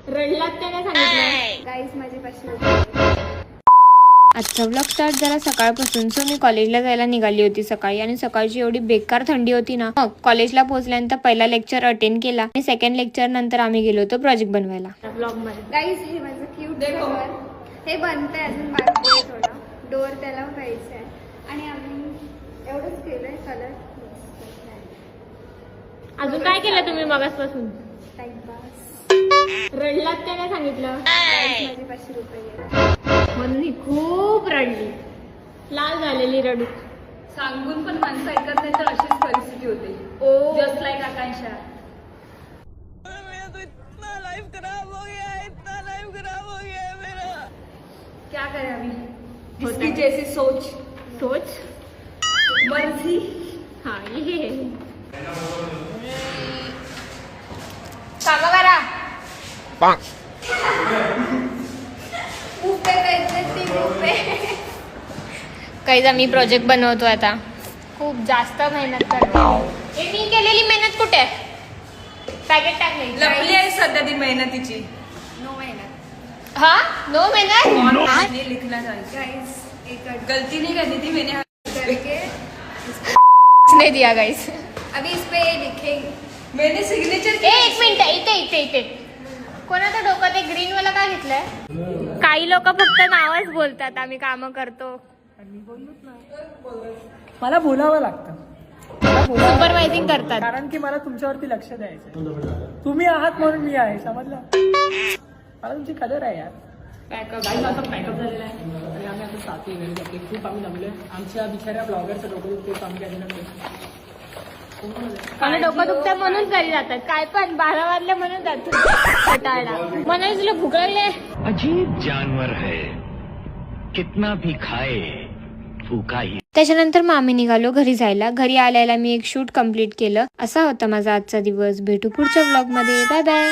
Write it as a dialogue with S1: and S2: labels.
S1: रडलात त्याने सांगितलं.
S2: गाईज माझे 500 रुपये.
S3: आजचा व्लॉग स्टार्ट झाला सकाळपासून. सो मी कॉलेजला जायला निघाली होती सकाळी आणि सकाळची एवढी बेकार थंडी होती ना. मग कॉलेजला पोहोचल्यानंतर पहिला लेक्चर अटेंड केला आणि सेकंड लेक्चर नंतर आम्ही गेलो होतो प्रोजेक्ट बनवायला.
S1: ब्लॉग मध्ये
S2: गाईज हे माझं क्यूट घर. हे बनतंय अजून बाकी आहे थोडा. डोअर त्याला व्हायचं आहे आणि आम्ही एवढंच केलंय कलर.
S1: अजून काय केलं तुम्ही मगासपासून?
S2: टाइमपास.
S1: रडलात त्याने सांगितलं.
S2: गाईज माझे 500 रुपये.
S1: म्हणून ही खूप रडली, लाल झालेली रडू.
S4: सांगून पण माणसं ऐकत नाही तर अशीच परिस्थिती होते.
S2: ओ
S4: जस्ट लाईक आकांक्षा. क्या करें अभी? इसकी जैसी सोच
S1: सोच
S4: मर्जी.
S1: हा ये
S2: कामा करा. उभे करायचे 3 रुपये.
S3: काहीच आम्ही प्रोजेक्ट बनवतो आता. खूप जास्त मेहनत करतो. हे मी केलेली मेहनत कुठे आहे? पॅकेट टाकले.
S4: लपली आहे सध्या ती मेहनतीची.
S2: नो मेहनत.
S3: हा नो मेहनत.
S4: ये लिखना चाहिए.
S2: गाइस एक
S4: गलती नहीं करनी थी मैंने.
S2: करके
S3: नाही दिया गाईस.
S2: अभी इस पे लिखेंगे.
S4: मैंने सिग्नेचर
S3: एक मिनिट इथे इथे इथे कोणाचं डोकं ते ग्रीन वाला काय घेतलंय? काही लोक फक्त नावच बोलतात आम्ही काम करतो.
S5: मला बोलावं लागतं.
S3: सुपरवायझिंग करतात.
S5: कारण की मला तुमच्यावरती लक्ष द्यायचं. तुम्ही आहात म्हणून मी आहे, समजलं? मला तुमची कदर आहे यार.
S6: पॅकअप झालेला आहे आणि आम्ही आता 7 घरी जाते. खूप आम्ही जमले. आमच्या बिचाऱ्या ब्लॉगरचं डोकं दुखते आम्ही काय दिलं.
S1: मला डोकं दुखतं म्हणून घरी जातात. काय पण 12 वाजले म्हणून जातो कटाळा. म्हणाले तुला भूक लागले.
S7: अजीब जानवर है, कितना भी खाए भूखा ही.
S3: त्याच्यानंतर मग आम्ही निघालो घरी जायला. घरी आल्याला मी एक शूट कम्प्लीट केलं. असा होता माझा आजचा दिवस. भेटू पुढच्या व्लॉग मध्ये. Bye bye.